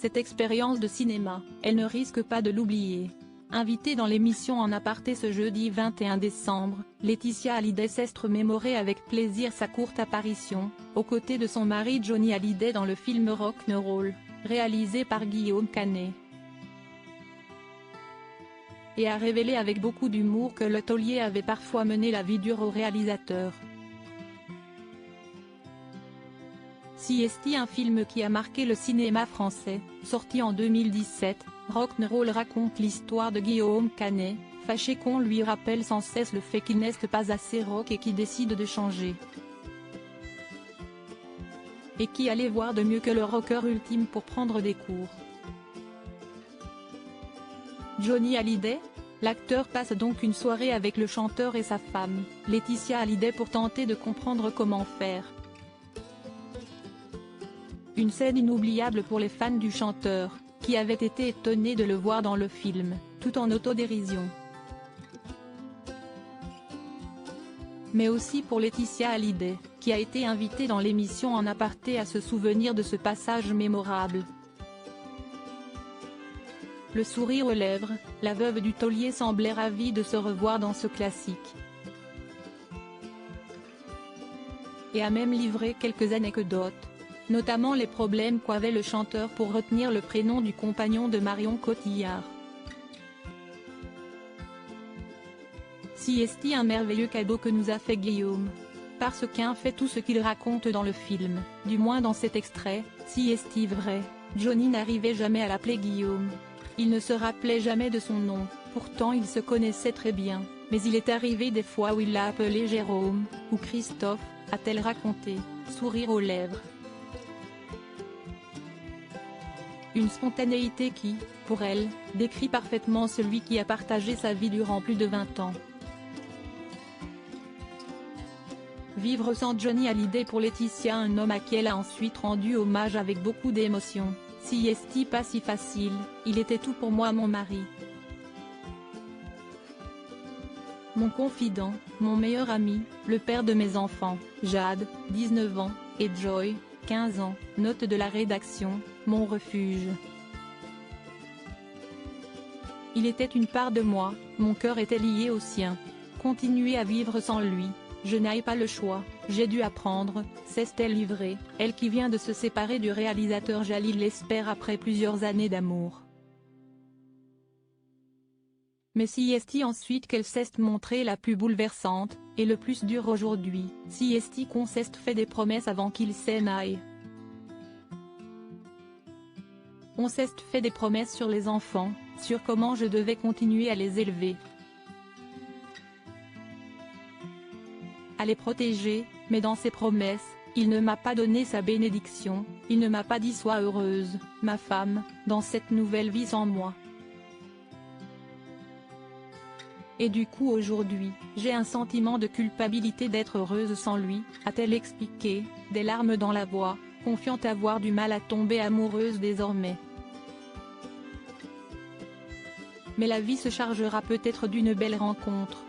cette expérience de cinéma, elle ne risque pas de l'oublier. Invitée dans l'émission En Aparté ce jeudi 21 décembre, Laetitia Hallyday s'est remémorée avec plaisir sa courte apparition, aux côtés de son mari Johnny Hallyday dans le film Rock'n'Roll, réalisé par Guillaume Canet. Et a révélé avec beaucoup d'humour que le taulier avait parfois mené la vie dure au réalisateur. CST, un film qui a marqué le cinéma français, sorti en 2017, Rock'n'Roll raconte l'histoire de Guillaume Canet, fâché qu'on lui rappelle sans cesse le fait qu'il n'est pas assez rock et qui décide de changer. Et qui allait voir de mieux que le rocker ultime pour prendre des cours. Johnny Hallyday? L'acteur passe donc une soirée avec le chanteur et sa femme, Laetitia Hallyday, pour tenter de comprendre comment faire. Une scène inoubliable pour les fans du chanteur, qui avaient été étonnés de le voir dans le film, tout en autodérision. Mais aussi pour Laetitia Hallyday, qui a été invitée dans l'émission En Aparté à se souvenir de ce passage mémorable. Le sourire aux lèvres, la veuve du taulier semblait ravie de se revoir dans ce classique. Et a même livré quelques anecdotes, notamment les problèmes qu'avait le chanteur pour retenir le prénom du compagnon de Marion Cotillard. CST, un merveilleux cadeau que nous a fait Guillaume. Parce qu'un fait tout ce qu'il raconte dans le film, du moins dans cet extrait, CST vrai, Johnny n'arrivait jamais à l'appeler Guillaume. Il ne se rappelait jamais de son nom, pourtant ils se connaissaient très bien, mais il est arrivé des fois où il l'a appelé Jérôme, ou Christophe, a-t-elle raconté, sourire aux lèvres. Une spontanéité qui, pour elle, décrit parfaitement celui qui a partagé sa vie durant plus de 20 ans. Vivre sans Johnny Hallyday pour Laetitia, un homme à qui elle a ensuite rendu hommage avec beaucoup d'émotion. CST, pas si facile, il était tout pour moi, mon mari. Mon confident, mon meilleur ami, le père de mes enfants, Jade, 19 ans, et Joy, 15 ans, note de la rédaction, mon refuge. Il était une part de moi, mon cœur était lié au sien. Continuer à vivre sans lui, je n'ai pas le choix, j'ai dû apprendre, s'est-elle livrée, elle qui vient de se séparer du réalisateur Jalil l'espère après plusieurs années d'amour. Mais CST ensuite qu'elle s'est montrée la plus bouleversante, et le plus dure aujourd'hui, CST qu'on s'est fait des promesses avant qu'il s'en aille. On s'est fait des promesses sur les enfants, sur comment je devais continuer à les élever. À les protéger, mais dans ses promesses, il ne m'a pas donné sa bénédiction, il ne m'a pas dit sois heureuse, ma femme, dans cette nouvelle vie sans moi. Et du coup aujourd'hui, j'ai un sentiment de culpabilité d'être heureuse sans lui, a-t-elle expliqué, des larmes dans la voix, confiante avoir du mal à tomber amoureuse désormais. Mais la vie se chargera peut-être d'une belle rencontre.